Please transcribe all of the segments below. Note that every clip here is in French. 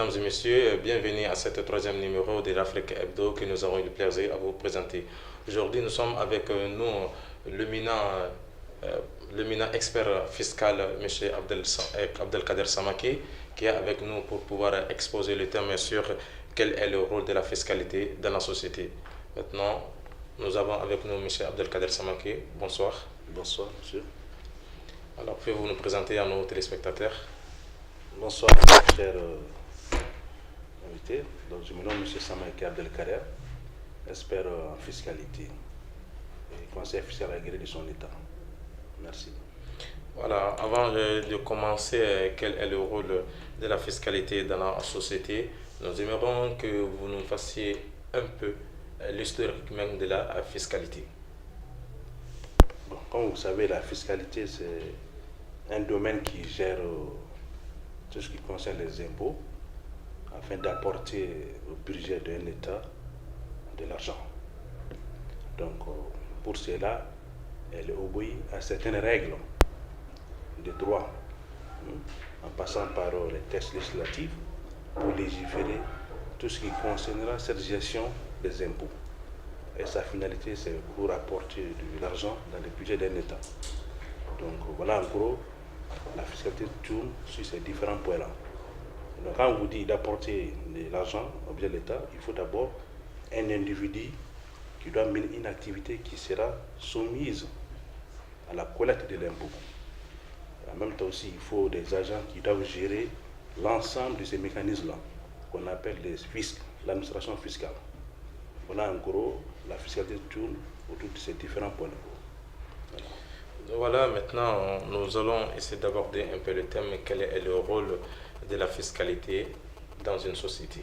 mesdames et messieurs, bienvenue à ce troisième numéro de l'Afrique Hebdo que nous avons eu le plaisir à vous présenter. Aujourd'hui, nous sommes avec nous euh, l'éminent expert fiscal, M. Abdelkader Samake, qui est avec nous pour pouvoir exposer le thème sur quel est le rôle de la fiscalité dans la société. Maintenant, nous avons avec nous M. Abdelkader Samake. Bonsoir. Bonsoir, monsieur. Alors, pouvez-vous nous présenter à nos téléspectateurs? Bonsoir, chers invités. Donc, je me nomme M. Samake Abdelkader, expert en fiscalité et conseiller fiscal agréé de son État. Merci. Voilà, avant de commencer, quel est le rôle de la fiscalité dans la société, nous aimerions que vous nous fassiez un peu l'historique même de la fiscalité. Bon, comme vous savez, la fiscalité, c'est un domaine qui gère tout ce qui concerne les impôts afin d'apporter au budget d'un État de l'argent. Donc, pour cela, elle obéit à certaines règles de droit, en passant par les textes législatifs pour légiférer tout ce qui concernera cette gestion des impôts. Et sa finalité, c'est pour apporter de l'argent dans le budget d'un État. Donc voilà, en gros, la fiscalité tourne sur ces différents points-là. Donc quand on vous dit d'apporter de l'argent au budget de l'État, il faut d'abord un individu qui doit mener une activité qui sera soumise à la collecte de l'impôt. En même temps aussi, il faut des agents qui doivent gérer l'ensemble de ces mécanismes-là, qu'on appelle les fiscs, l'administration fiscale. Voilà, en gros, la fiscalité tourne autour de ces différents points. Voilà, maintenant, nous allons essayer d'aborder un peu le thème, quel est le rôle de la fiscalité dans une société.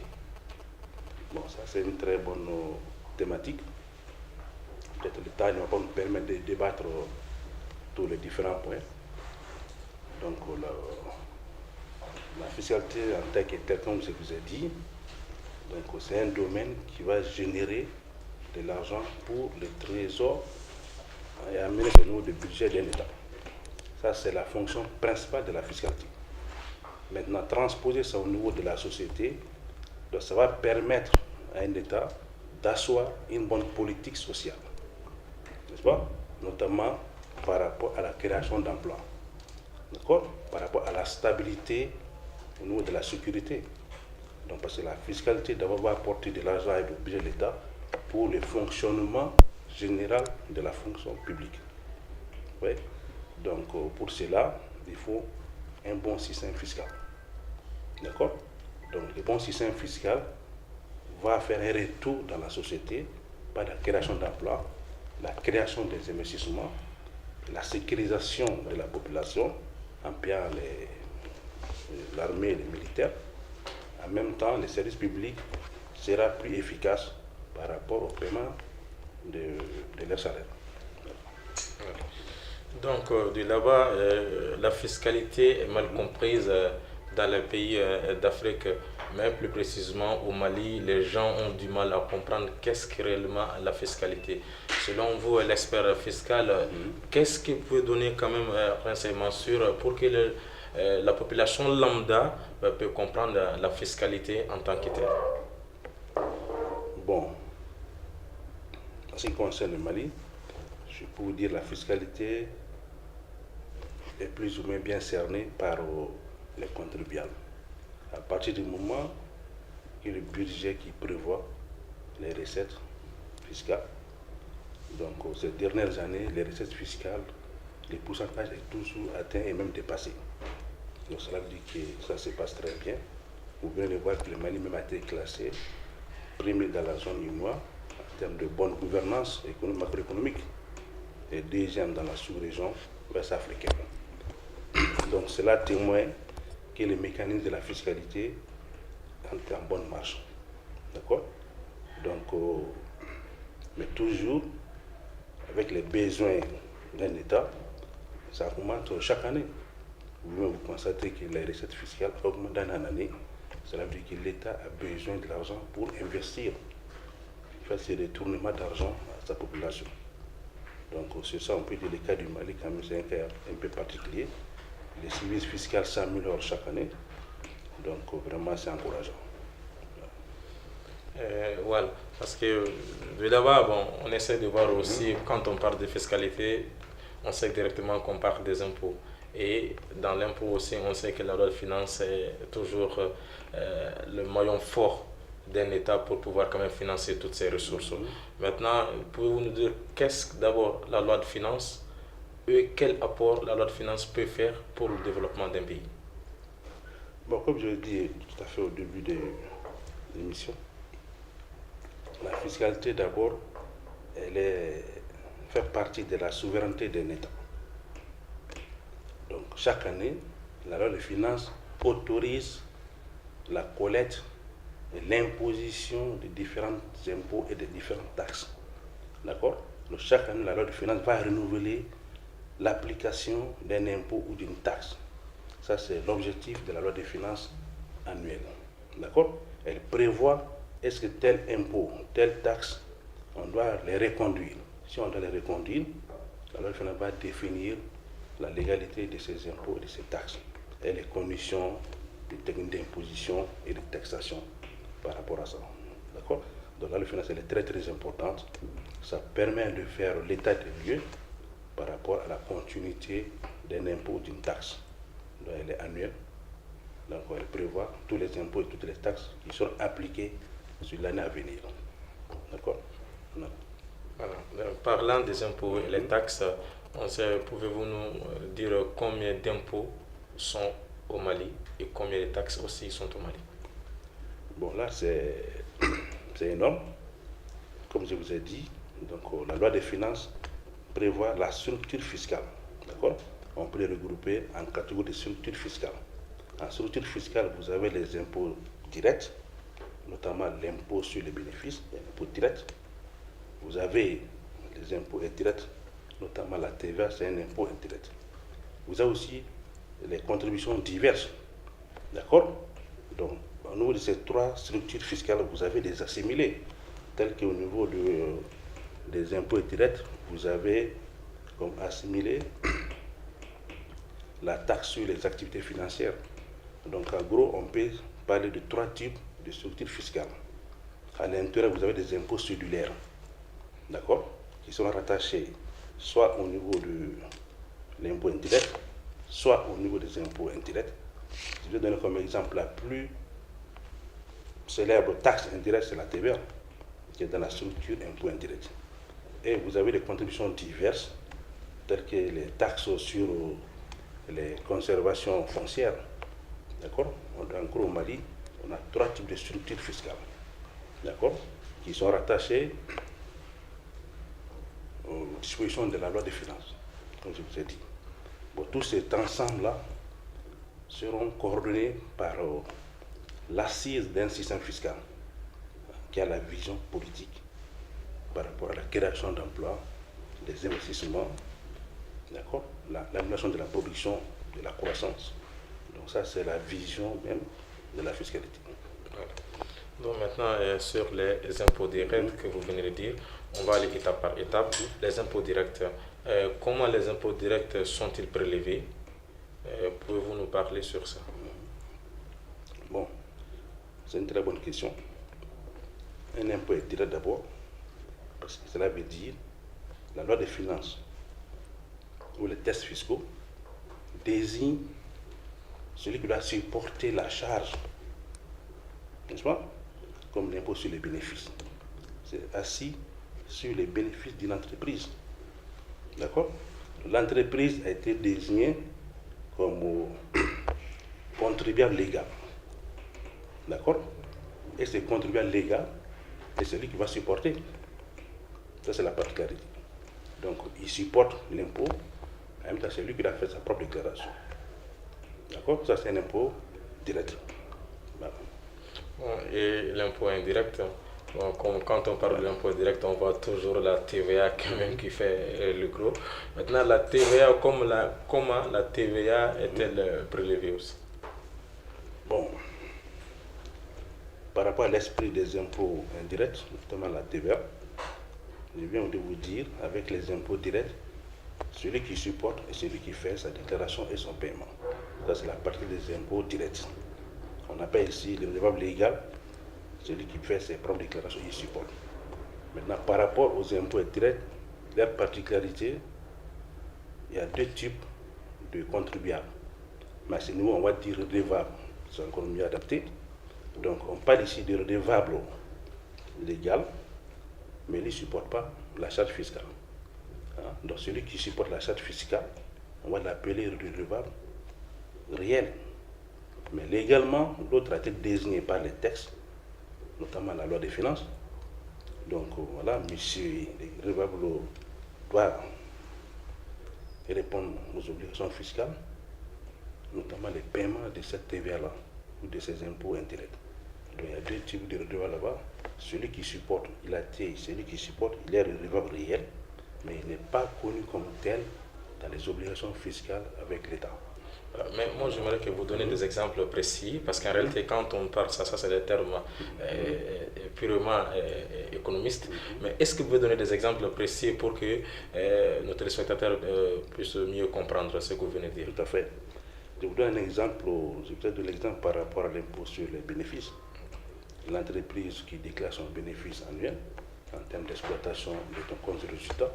Bon, ça c'est une très bonne thématique. Peut-être le temps ne va pas nous permettre de débattre tous les différents points. Donc la fiscalité en tant que telle, comme je vous ai dit, donc c'est un domaine qui va générer de l'argent pour le trésor et amener au niveau du budget d'un État. Ça, c'est la fonction principale de la fiscalité. Maintenant, transposer ça au niveau de la société, donc ça va permettre à un État d'asseoir une bonne politique sociale, n'est-ce pas? Notamment par rapport à la création d'emplois, d'accord? Par rapport à la stabilité au niveau de la sécurité. Donc, parce que la fiscalité d'abord va apporter de l'argent au budget de l'État pour le fonctionnement général de la fonction publique. Oui. Donc, pour cela, il faut un bon système fiscal. D'accord? Donc, le bon système fiscal va faire un retour dans la société par la création d'emplois, la création des investissements, la sécurisation de la population en payant l'armée et les militaires. En même temps, le service public sera plus efficace par rapport au paiement de leur salaire. Donc, de là-bas, la fiscalité est mal comprise dans les pays d'Afrique, mais plus précisément au Mali, les gens ont du mal à comprendre qu'est-ce que réellement la fiscalité. Selon vous, l'expert fiscal, qu'est-ce que vous pouvez donner quand même renseignements sur pour que la population lambda peut comprendre la fiscalité en tant que telle? Bon, en ce qui concerne le Mali, je peux vous dire que la fiscalité est plus ou moins bien cernée par les contribuables. À partir du moment que le budget qui prévoit les recettes fiscales, donc ces dernières années, les recettes fiscales, le pourcentage est toujours atteint et même dépassé. Donc cela veut dire que ça se passe très bien. Vous venez de voir que le Mali même a été classé premier dans la zone UEMOA en termes de bonne gouvernance macroéconomique et deuxième dans la sous-région ouest-africaine. Donc cela témoigne que le mécanisme de la fiscalité est en bonne marche. D'accord? Donc, mais toujours avec les besoins d'un État, ça augmente chaque année. Vous constatez que les recettes fiscales augmentent d'année en année. Cela veut dire que l'État a besoin de l'argent pour investir, faire ces détournements d'argent à sa population. Donc, c'est ça, on peut dire le cas du Mali, quand même, c'est un cas un peu particulier. Les services fiscaux s'améliorent chaque année. Donc vraiment, c'est encourageant. Voilà, parce que de là-bas, bon, on essaie de voir aussi, quand on parle de fiscalité, on sait directement qu'on parle des impôts. Et dans l'impôt aussi, on sait que la loi de finances est toujours le maillon fort d'un État pour pouvoir quand même financer toutes ces ressources. Maintenant, pouvez-vous nous dire qu'est-ce d'abord la loi de finances et quel apport la loi de finances peut faire pour le développement d'un pays? Bon, comme je l'ai dit tout à fait au début de l'émission, la fiscalité d'abord, fait partie de la souveraineté d'un État. Donc chaque année, la loi de finances autorise la collecte et l'imposition de différents impôts et de différentes taxes. D'accord? Donc chaque année, la loi de finances va renouveler l'application d'un impôt ou d'une taxe. Ça, c'est l'objectif de la loi de finances annuelle. D'accord? Elle prévoit est-ce que tel impôt, telle taxe, on doit les reconduire. Si on doit les reconduire, la loi de finances va définir la légalité de ces impôts et de ces taxes et les conditions des techniques d'imposition et de taxation par rapport à ça. D'accord? Donc la loi de finances, elle est très très importante. Ça permet de faire l'état des lieux par rapport à la continuité d'un impôt ou d'une taxe. Donc elle est annuelle. Donc elle prévoit tous les impôts et toutes les taxes qui seront appliqués sur l'année à venir. D'accord? Voilà. Parlant des impôts et les taxes, pouvez-vous nous dire combien d'impôts sont au Mali et combien de taxes aussi sont au Mali? Bon, là, c'est énorme. Comme je vous ai dit, donc, la loi des finances prévoit la structure fiscale. D'accord? On peut les regrouper en catégories de structure fiscale. En structure fiscale, vous avez les impôts directs, notamment l'impôt sur les bénéfices, l'impôt direct. Vous avez les impôts indirects, notamment la TVA, c'est un impôt indirect. Vous avez aussi les contributions diverses. D'accord? Donc, au niveau de ces trois structures fiscales, vous avez des assimilés, tels qu'au niveau des impôts indirects, vous avez comme assimilé la taxe sur les activités financières. Donc, en gros, on peut parler de trois types de structures fiscales. À l'intérieur, vous avez des impôts cellulaires, d'accord, qui sont rattachés soit au niveau de l'impôt indirect, soit au niveau des impôts indirects. Je vais donner comme exemple la plus célèbre taxe indirecte, c'est la TVA, qui est dans la structure impôt indirect. Et vous avez des contributions diverses, telles que les taxes sur les conservations foncières. D'accord? En gros, au Mali, on a trois types de structures fiscales, d'accord, qui sont rattachées aux dispositions de la loi des finances, comme je vous ai dit. Bon, tous ces ensembles-là seront coordonnés par l'assise d'un système fiscal qui a la vision politique par rapport à la création d'emplois, des investissements, d'accord, l'amélioration de la production, de la croissance. Donc ça, c'est la vision même de la fiscalité. Voilà. Donc maintenant, sur les impôts directs que vous venez de dire, on va aller étape par étape. Les impôts directs, comment les impôts directs sont-ils prélevés? Pouvez-vous nous parler sur ça? Bon, c'est une très bonne question. Un impôt est direct d'abord, parce que cela veut dire la loi des finances ou les tests fiscaux désignent celui qui doit supporter la charge, n'est-ce pas, comme l'impôt sur les bénéfices. C'est assis sur les bénéfices d'une entreprise. D'accord? L'entreprise a été désignée comme contribuable légal. D'accord? Et ce contribuable légal est celui qui va supporter. Ça, c'est la particularité. Donc, il supporte l'impôt, en même temps, c'est lui qui a fait sa propre déclaration. D'accord? Ça, c'est un impôt direct. Voilà. Et l'impôt indirect, quand on parle de l'impôt direct, on voit toujours la TVA quand même qui fait le gros. Maintenant, la TVA, comment la TVA est-elle prélevée aussi? Bon, par rapport à l'esprit des impôts indirects, notamment la TVA, je viens de vous dire, avec les impôts directs, celui qui supporte et celui qui fait sa déclaration et son paiement. Ça, c'est la partie des impôts directs. On appelle ici le redevable légal, celui qui fait ses propres déclarations, il supporte. Maintenant, par rapport aux impôts indirects, leur particularité, il y a deux types de contribuables. Mais à ce niveau, on va dire redevable, c'est encore mieux adapté. Donc, on parle ici de redevable légal, mais il ne supporte pas la charge fiscale. Donc, celui qui supporte la charge fiscale, on va l'appeler redevable réel. Mais légalement, l'autre a été désigné par les textes, notamment la loi des finances. Donc voilà, monsieur le redevable doit répondre aux obligations fiscales, notamment les paiements de cette TVA-là ou de ces impôts indirects. Donc il y a deux types de redevables là-bas. Celui qui supporte, il est redevable réel, mais il n'est pas connu comme tel dans les obligations fiscales avec l'État. Mais moi, j'aimerais que vous donniez des exemples précis, parce qu'en réalité, quand on parle, ça c'est des termes purement économistes, mais est-ce que vous pouvez donner des exemples précis pour que nos téléspectateurs puissent mieux comprendre ce que vous venez de dire? Tout à fait. Je vous donne un exemple, par rapport à l'impôt sur les bénéfices. L'entreprise qui déclare son bénéfice annuel en termes d'exploitation de ton compte de résultat,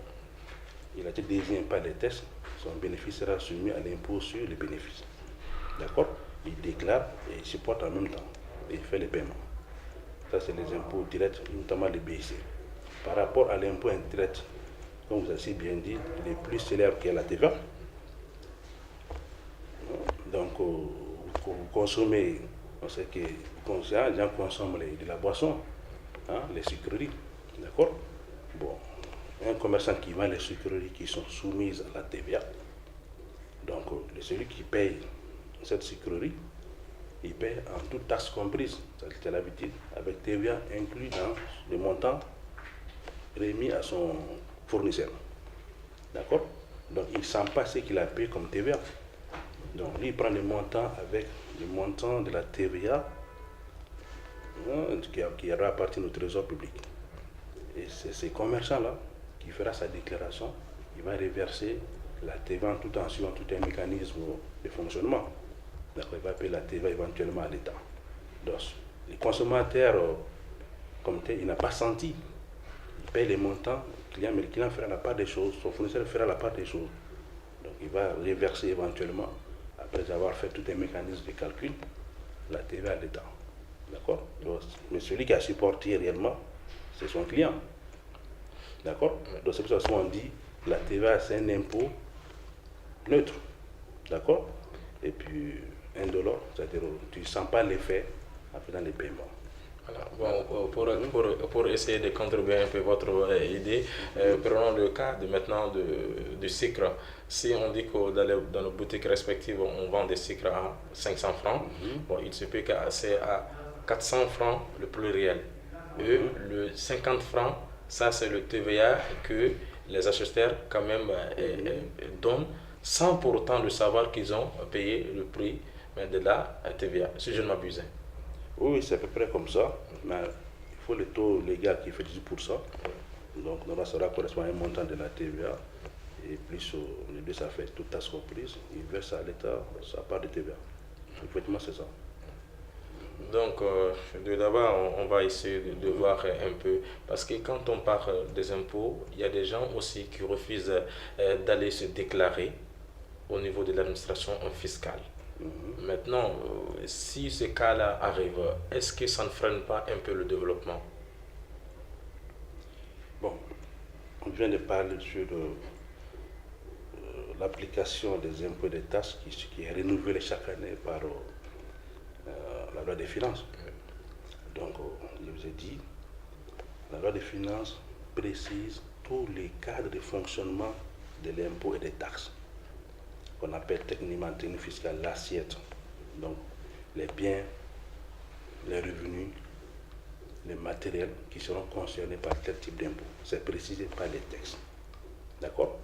il a été désigné par les tests, son bénéfice sera soumis à l'impôt sur les bénéfices. D'accord? Il déclare et il supporte en même temps. Et il fait les paiements. Ça, c'est les impôts directs, notamment les BIC. Par rapport à l'impôt indirect, comme vous avez si bien dit, il est plus célèbre que la TVA. Donc, vous consommez, on sait que les gens consomment de la boisson, les sucreries. D'accord? Bon. Un commerçant qui vend les sucreries qui sont soumises à la TVA, donc celui qui paye cette sucrerie, il paye en toute taxe comprise, c'est l'habitude, avec TVA inclus dans le montant remis à son fournisseur. D'accord? Donc il ne sent pas ce qu'il a payé comme TVA. Donc lui, il prend le montant avec le montant de la TVA qui aura appartenu au trésor public. Et c'est ces commerçants-là qui fera sa déclaration, il va reverser la TVA tout en suivant tout un mécanisme de fonctionnement. Donc, il va payer la TVA éventuellement à l'État. Donc, les consommateurs, comme tel, il n'a pas senti. Il paye les montants, mais le client fera la part des choses, son fournisseur fera la part des choses. Donc, il va reverser éventuellement, après avoir fait tout un mécanisme de calcul, la TVA à l'État. D'accord? Mais celui qui a supporté réellement, c'est son client. D'accord? Donc c'est pour ça qu'on dit la TVA c'est un impôt neutre. D'accord? Et puis indolore, c'est-à-dire tu ne sens pas l'effet après dans les paiements. Voilà. Bon, pour essayer de contribuer un peu votre idée, prenons le cas maintenant du sucre. Si on dit que dans nos boutiques respectives, on vend des sucres à 500 francs, bon, il se peut que c'est à 400 francs le plus réel. Et le 50 francs, ça c'est le TVA que les acheteurs quand même donnent sans pour autant le savoir qu'ils ont payé le prix de la TVA, si je ne m'abuse. Oui, c'est à peu près comme ça, mais il faut le taux légal qui fait 18%. Donc, ça va correspondre à un montant de la TVA. Et plus les deux, ça fait toute taxe comprise. Il verse à l'État sa part de TVA. Effectivement, c'est ça. Donc, d'abord, on va essayer de voir un peu, parce que quand on parle des impôts, il y a des gens aussi qui refusent d'aller se déclarer au niveau de l'administration fiscale. Maintenant, si ce cas-là arrive, est-ce que ça ne freine pas un peu le développement? Bon, on vient de parler sur l'application des impôts et des taxes qui est renouvelée chaque année par la loi des finances. Donc, je vous ai dit, la loi des finances précise tous les cadres de fonctionnement de l'impôt et des taxes, qu'on appelle techniquement en technique fiscale l'assiette. Donc, les biens, les revenus, les matériels qui seront concernés par tel type d'impôt. C'est précisé par les textes. D'accord?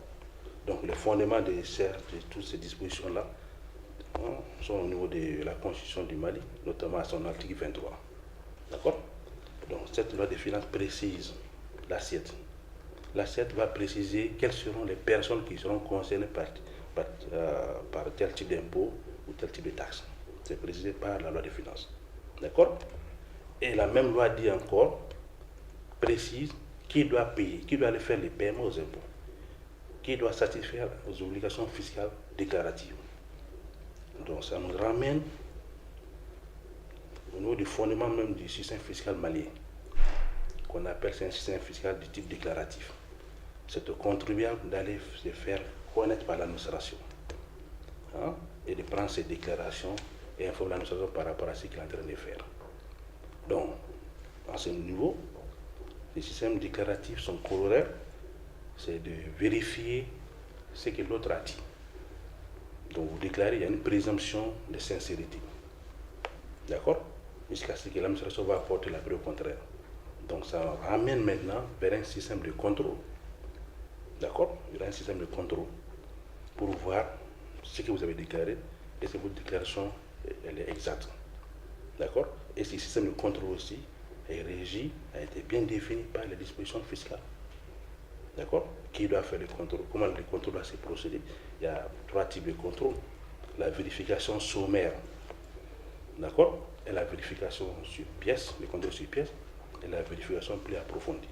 Donc, le fondement de toutes ces dispositions-là sont au niveau de la Constitution du Mali, notamment à son article 23. D'accord? Donc, cette loi des finances précise l'assiette. L'assiette va préciser quelles seront les personnes qui seront concernées par tel type d'impôt ou tel type de taxe. C'est précisé par la loi des finances. D'accord? Et la même loi dit encore, précise, qui doit payer, qui doit aller faire les paiements aux impôts, qui doit satisfaire aux obligations fiscales déclaratives. Donc ça nous ramène au niveau du fondement même du système fiscal malien, qu'on appelle un système fiscal de type déclaratif. C'est au contribuable d'aller se faire connaître par l'administration, hein, et de prendre ses déclarations et informer l'administration par rapport à ce qu'il est en train de faire. Donc, à ce niveau, les systèmes déclaratifs sont corollaires, c'est de vérifier ce que l'autre a dit. Donc vous déclarez, il y a une présomption de sincérité. D'accord? Jusqu'à ce que l'administration va apporter la preuve contraire. Donc ça ramène maintenant vers un système de contrôle. D'accord? Il y aura un système de contrôle pour voir ce que vous avez déclaré et si votre déclaration elle est exacte. D'accord? Et ce système de contrôle aussi est régi, a été bien défini par les dispositions fiscales. D'accord? Qui doit faire le contrôle? Comment le contrôle doit se procéder? Il y a 3 types de contrôle. La vérification sommaire, d'accord? Et la vérification sur pièce, le contrôle sur pièce, et la vérification plus approfondie.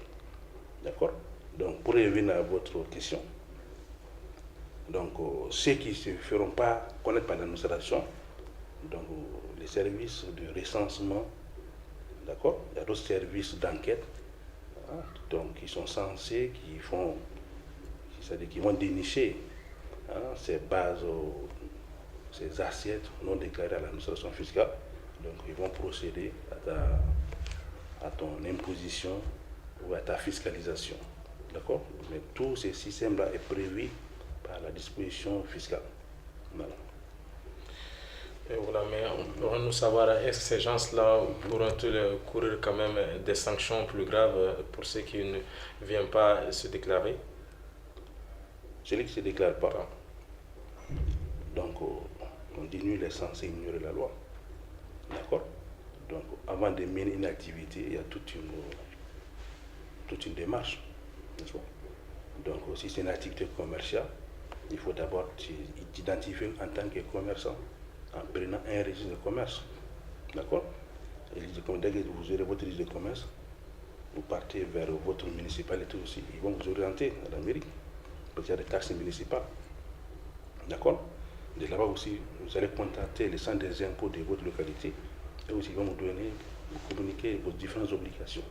D'accord? Donc, pour revenir à votre question, donc, ceux qui ne se feront pas connaître par l'administration, donc les services de recensement, d'accord? Il y a d'autres services d'enquête, hein, donc qui sont censés, c'est-à-dire qui vont dénicher, hein, ces bases, ces assiettes non déclarées à l'administration fiscale. Donc ils vont procéder à ton imposition ou à ta fiscalisation. D'accord? Mais tout ce système-là est prévu par la disposition fiscale. Voilà. Et voilà, mais pourrons-nous savoir, est-ce que ces gens-là pourront-ils courir quand même des sanctions plus graves pour ceux qui ne viennent pas se déclarer? Celui qui ne se déclare pas, donc on diminue les censés ignorer la loi. D'accord? Donc avant de mener une activité, il y a toute une démarche. N'est-ce pas? Donc si c'est une activité commerciale, il faut d'abord t'identifier en tant que commerçant en prenant un registre de commerce. D'accord? Et dès que vous aurez votre registre de commerce, vous partez vers votre municipalité aussi. Ils vont vous orienter à la mairie. Parce qu'il y a des taxes municipales. D'accord? De là-bas aussi, vous allez contacter les centres des impôts de votre localité. Et aussi, ils vont vous communiquer vos différentes obligations.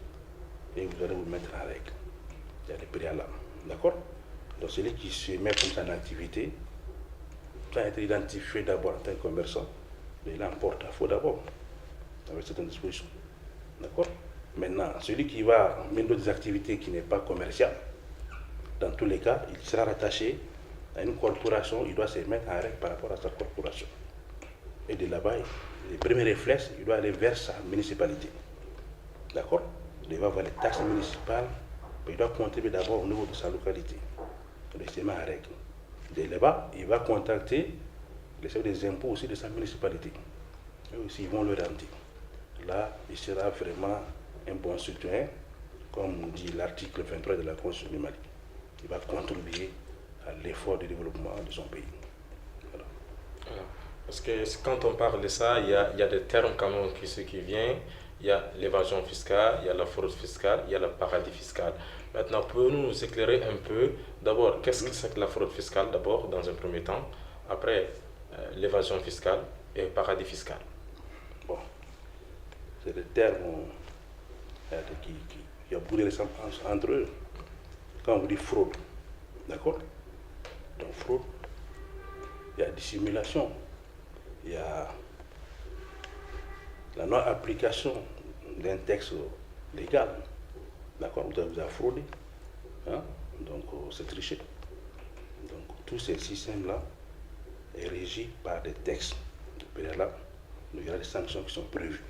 Et vous allez vous mettre en règle. Il y a des préalables. D'accord? Donc celui qui se met comme ça en activité, doit être identifié d'abord en tant que commerçant, mais il emporte à faux d'abord, avec certaines dispositions. D'accord? Maintenant, celui qui va mener d'autres activités qui n'est pas commerciale, dans tous les cas, il sera rattaché à une corporation, il doit se mettre en règle par rapport à sa corporation. Et de là-bas, les premiers réflexes, il doit aller vers sa municipalité. D'accord? Il va avoir les taxes municipales, mais il doit contribuer d'abord au niveau de sa localité. Il se met en règle. De là-bas, il va contacter les services des impôts aussi de sa municipalité. Eux aussi, ils vont le rendre. Là, il sera vraiment un bon citoyen, comme dit l'article 23 de la Constitution du Mali. Il va contribuer à l'effort de développement de son pays. Voilà. Parce que quand on parle de ça, il y a des termes quand même qui viennent. Il y a l'évasion fiscale, il y a la fraude fiscale, il y a le paradis fiscal. Maintenant, pouvez-vous nous éclairer un peu, d'abord, qu'est-ce que c'est que la fraude fiscale, d'abord, dans un premier temps, après l'évasion fiscale et le paradis fiscal? Bon, c'est des termes qui ont beaucoup de ressemblances entre eux. Quand on vous dit fraude, d'accord? Donc fraude, il y a dissimulation, il y a la non-application d'un texte légal. D'accord? Vous avez fraudé, hein? Donc c'est triché. Donc tous ces systèmes-là est régi par des textes de préalable. Il y a des sanctions qui sont prévues.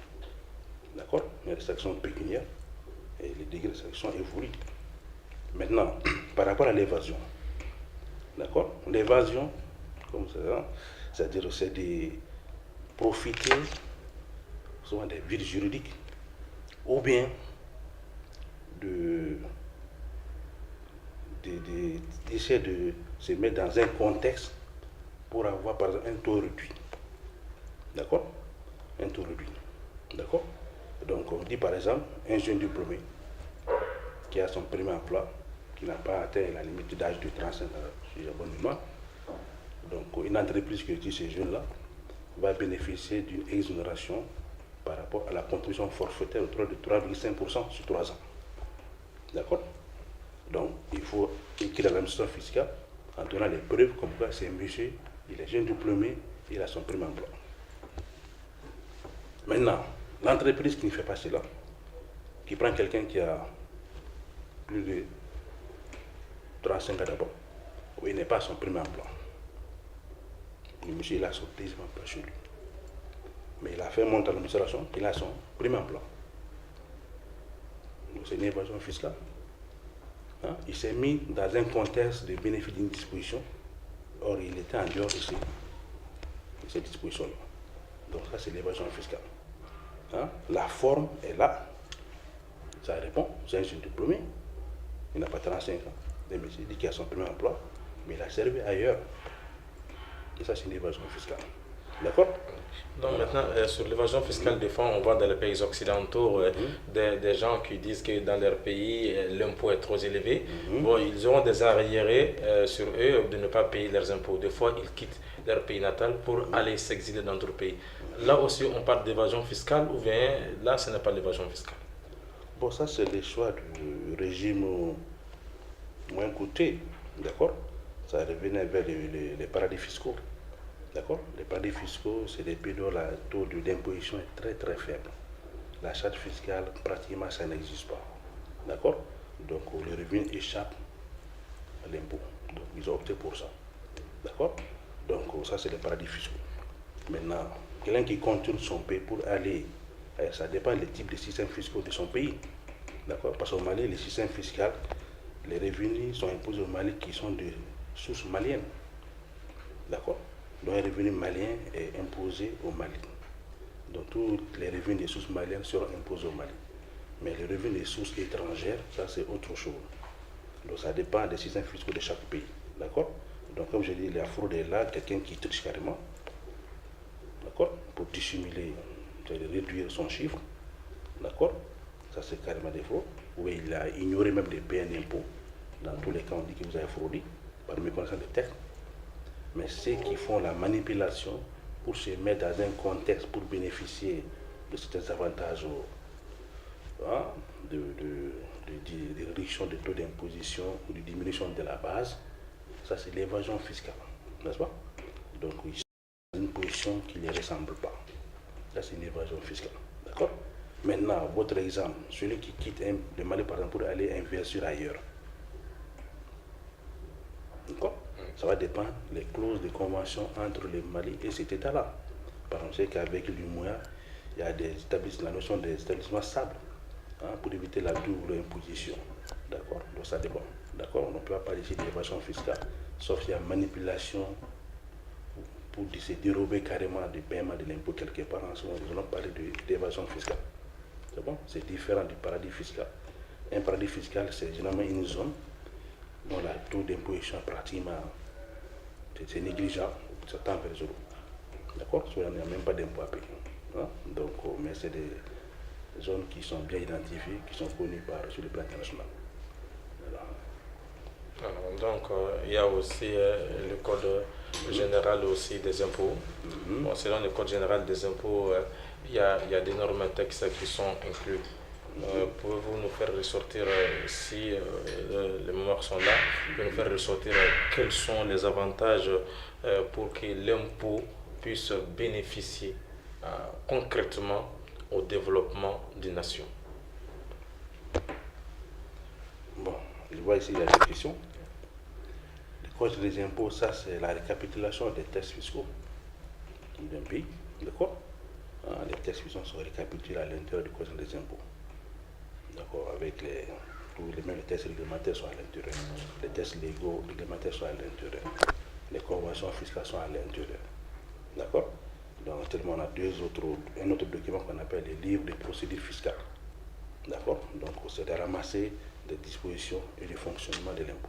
D'accord? Il y a des sanctions pécuniaires et les degrés de sanctions évoluent. Maintenant, par rapport à l'évasion, d'accord? L'évasion, comme ça, c'est-à-dire c'est de profiter souvent des vides juridiques ou bien d'essayer de se mettre dans un contexte pour avoir par exemple un taux réduit. D'accord? Un taux réduit. D'accord? Donc on dit par exemple un jeune diplômé qui a son premier emploi, qui n'a pas atteint la limite d'âge de 35 ans, si j'ai bon mémoire. Donc une entreprise qui utilise ces jeunes-là va bénéficier d'une exonération par rapport à la contribution forfaitaire autour de 3,5% sur 3 ans. D'accord? Donc il faut écrire à l'administration fiscale en donnant les preuves comme quoi c'est un monsieur, il est jeune diplômé, il a son premier emploi. Maintenant, l'entreprise qui ne fait pas cela, qui prend quelqu'un qui a plus de 35 ans d'abord, où il n'est pas à son premier emploi. Le monsieur, il a son deuxième emploi chez lui. Mais il a fait monter à l'administration, il a son premier emploi. Donc c'est une évasion fiscale. Hein? Il s'est mis dans un contexte de bénéfice d'une disposition, or il était en dehors de ces dispositions-là. Donc ça, c'est l'évasion fiscale. Hein? La forme est là. Ça répond, c'est un jeune diplômé. Il n'a pas 35 ans. Mais il dit qu'il a son premier emploi, mais il a servi ailleurs. Et ça, c'est une évasion fiscale. D'accord? Donc maintenant, sur l'évasion fiscale, des fois, on voit dans les pays occidentaux des gens qui disent que dans leur pays, l'impôt est trop élevé. Bon, ils auront des arriérés sur eux de ne pas payer leurs impôts. Des fois, ils quittent leur pays natal pour aller s'exiler dans d'autres pays. Là aussi, on parle d'évasion fiscale ou bien là, ce n'est pas l'évasion fiscale? Bon, ça, c'est le choix du régime moins coûteux. D'accord? Ça revenait vers les paradis fiscaux. D'accord? Les paradis fiscaux, c'est des pays dont le taux d'imposition est très très faible. La charge fiscale, pratiquement, ça n'existe pas. D'accord? Donc, les revenus échappent à l'impôt. Donc, ils ont opté pour ça. D'accord? Donc, ça, c'est les paradis fiscaux. Maintenant, quelqu'un qui contourne son pays pour aller, ça dépend des types de systèmes fiscaux de son pays. D'accord? Parce qu'au Mali, les systèmes fiscaux, les revenus sont imposés au Mali qui sont de source malienne. D'accord? Donc, un revenu malien est imposé au Mali. Donc, tous les revenus des sources maliennes seront imposés au Mali. Mais les revenus des sources étrangères, ça, c'est autre chose. Donc, ça dépend des systèmes fiscaux de chaque pays. D'accord? Donc, comme je dis, la fraude est là, quelqu'un qui triche carrément. D'accord? Pour dissimuler, réduire son chiffre. D'accord? Ça, c'est carrément des fraudes. Ou il a ignoré même de payer un impôt. Dans tous les cas, on dit que vous avez fraudé par méconnaissance des textes. Mais ceux qui font la manipulation pour se mettre dans un contexte pour bénéficier de certains avantages de réduction des taux d'imposition ou de diminution de la base, ça c'est l'évasion fiscale, n'est-ce pas? Donc ils sont dans une position qui ne les ressemble pas. Là c'est une évasion fiscale, d'accord? Maintenant, votre exemple, celui qui quitte le Mali par exemple pour aller investir ailleurs. D'accord? Ça va dépendre des clauses de convention entre le Mali et cet État-là. Par exemple, c'est qu'avec l'UMOA, il y a la notion des établissements stables pour éviter la double imposition. D'accord? Donc ça dépend. D'accord? On ne peut pas parler ici d'évasion fiscale, sauf s'il y a manipulation pour se dérober carrément du paiement de l'impôt quelque part. En ce moment, nous allons parler d'évasion fiscale. C'est bon? C'est différent du paradis fiscal. Un paradis fiscal, c'est généralement une zone dont le taux d'imposition est pratiquement c'est négligeable, ça tend vers zéro. D'accord? Il n'y a même pas d'impôt à payer. Hein? Donc, mais c'est des zones qui sont bien identifiées, qui sont connues sur le plan international. Voilà. Donc, il y a aussi le code général aussi des impôts. Bon, selon le code général des impôts, il y a d'énormes textes qui sont inclus. Pouvez-vous nous faire ressortir, si les mémoires sont là, nous faire ressortir quels sont les avantages pour que l'impôt puisse bénéficier concrètement au développement d'une nation? Bon, je vois ici la définition. Le code des impôts, ça c'est la récapitulation des textes fiscaux d'un pays, d'accord? Les textes fiscaux sont récapitulés à l'intérieur du code des impôts. D'accord, avec même les tests réglementaires sont à l'intérieur, les tests légaux réglementaires sont à l'intérieur, les conventions fiscales sont à l'intérieur. D'accord? Donc, tellement on a un autre document qu'on appelle les livres de procédures fiscales. D'accord? Donc, c'est de ramasser des dispositions et du fonctionnement de l'impôt.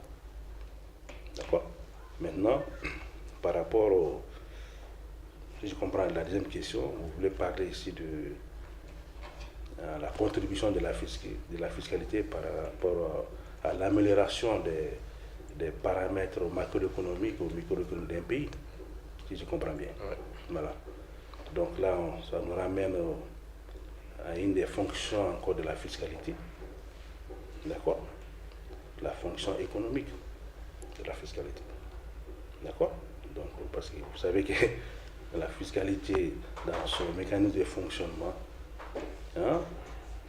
D'accord? Maintenant, par rapport si je comprends la deuxième question, vous voulez parler ici la contribution de la fiscalité par rapport à l'amélioration des paramètres macroéconomiques ou microéconomiques d'un pays, si je comprends bien. Ouais. Voilà. Donc là, ça nous ramène à une des fonctions encore de la fiscalité. D'accord? La fonction économique de la fiscalité. D'accord? Donc, parce que vous savez que la fiscalité, dans son mécanisme de fonctionnement,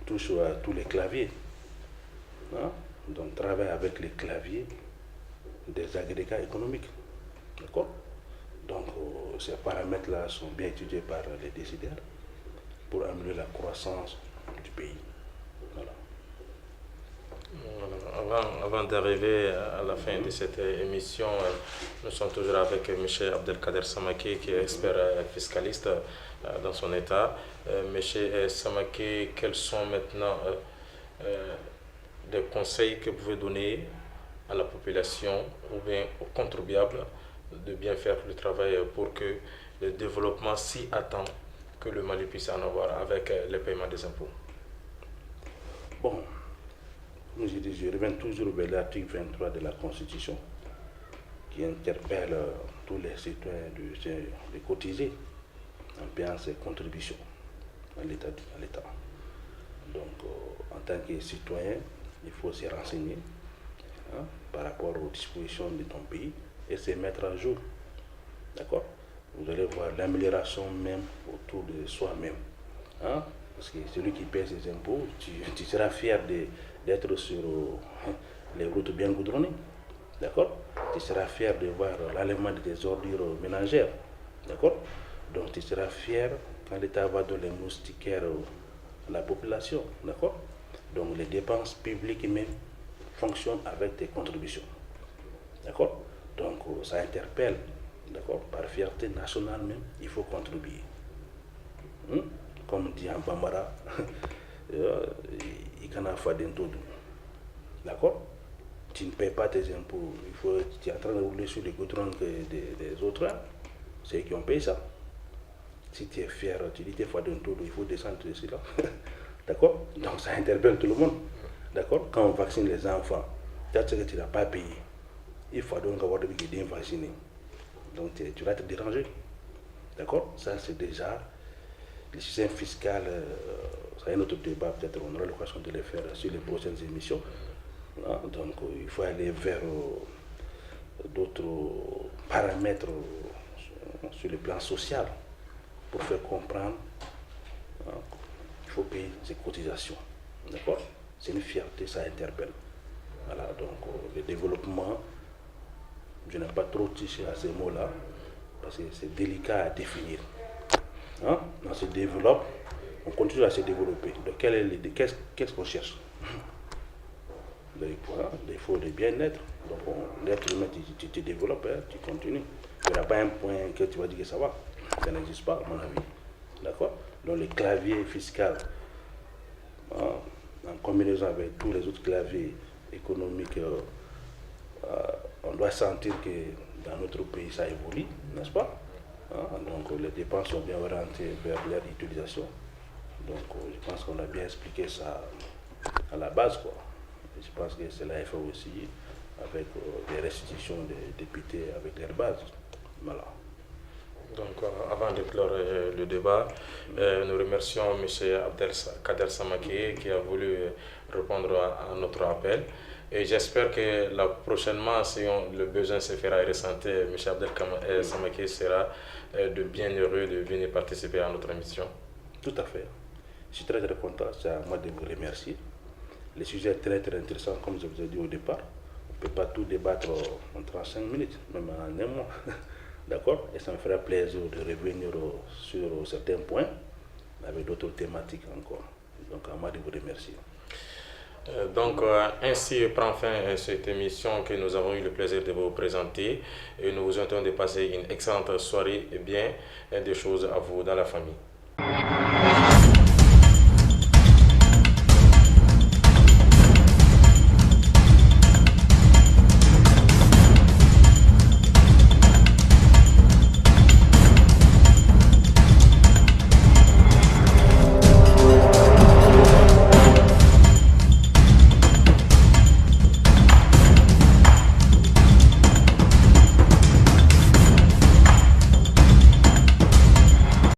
touche à tous les claviers. Donc, travaille avec les claviers des agrégats économiques. D'accord? Donc, ces paramètres-là sont bien étudiés par les décideurs pour améliorer la croissance du pays. Voilà. Avant d'arriver à la fin de cette émission, nous sommes toujours avec M. Abdelkader Samake, qui est expert fiscaliste dans son État. M. Samake, quels sont maintenant des conseils que vous pouvez donner à la population ou bien aux contribuables de bien faire le travail pour que le développement s'y attend, que le Mali puisse en avoir avec le paiement des impôts? Bon, comme je dis, je reviens toujours vers l'article 23 de la Constitution qui interpelle tous les citoyens de cotiser en payant ses contributions à l'État. Donc, en tant que citoyen, il faut se renseigner par rapport aux dispositions de ton pays et se mettre à jour. D'accord? Vous allez voir l'amélioration même autour de soi-même. Parce que celui qui paie ses impôts, tu seras fier d'être sur les routes bien goudronnées. D'accord? Tu seras fier de voir l'enlèvement de tes ordures ménagères. D'accord? Donc tu seras fier quand l'État va donner les moustiquaires à la population. D'accord? Donc les dépenses publiques même fonctionnent avec tes contributions. D'accord? Donc ça interpelle. D'accord? Par fierté nationale même, il faut contribuer. Comme dit en Bambara, il y en a fait d'un tout. D'accord? Tu ne payes pas tes impôts, tu es en train de rouler sur les goudrons des autres, c'est eux qui ont payé ça. Si tu es fier, tu dis tes fois d'un tout, il faut descendre de cela. D'accord? Donc ça interpelle tout le monde. D'accord? Quand on vaccine les enfants, peut-être que tu n'as pas payé. Il faut donc avoir des gens vaccinés. Donc tu vas te déranger. D'accord? Ça c'est déjà le système fiscal, c'est un autre débat, peut-être on aura l'occasion de le faire sur les prochaines émissions. Donc il faut aller vers d'autres paramètres sur le plan social pour faire comprendre qu'il faut payer ses cotisations. D'accord? C'est une fierté, ça interpelle. Voilà, donc le développement, je n'ai pas trop touché à ces mots-là parce que c'est délicat à définir. On se développe, on continue à se développer. Donc qu'est-ce qu'on cherche? Il faut le bien-être. Donc l'être humain, tu te développes, tu continues. Il n'y aura pas un point que tu vas dire que ça va. Ça n'existe pas, à mon avis. D'accord? Donc le clavier fiscal, en combinaison avec tous les autres claviers économiques, on doit sentir que dans notre pays ça évolue, n'est-ce pas? Donc les dépenses sont bien orientées vers leur utilisation. Donc je pense qu'on a bien expliqué ça à la base, quoi. Et je pense que cela est fait aussi avec des restitutions des députés avec leur base. Voilà. Donc avant de clore le débat, nous remercions M. Abdelkader Samake qui a voulu répondre à notre appel. Et j'espère que prochainement, si le besoin se fera ressentir, M. Abdelkader Samake sera de bien heureux de venir participer à notre émission. Tout à fait. Je suis très très content, c'est à moi de vous remercier. Le sujet est très très intéressant, comme je vous ai dit au départ. On ne peut pas tout débattre en 35 minutes, même en un mois. D'accord? Et ça me fera plaisir de revenir sur certains points, avec d'autres thématiques encore. Donc à moi de vous remercier. Donc ainsi prend fin cette émission que nous avons eu le plaisir de vous présenter et nous vous souhaitons de passer une excellente soirée et bien des choses à vous dans la famille.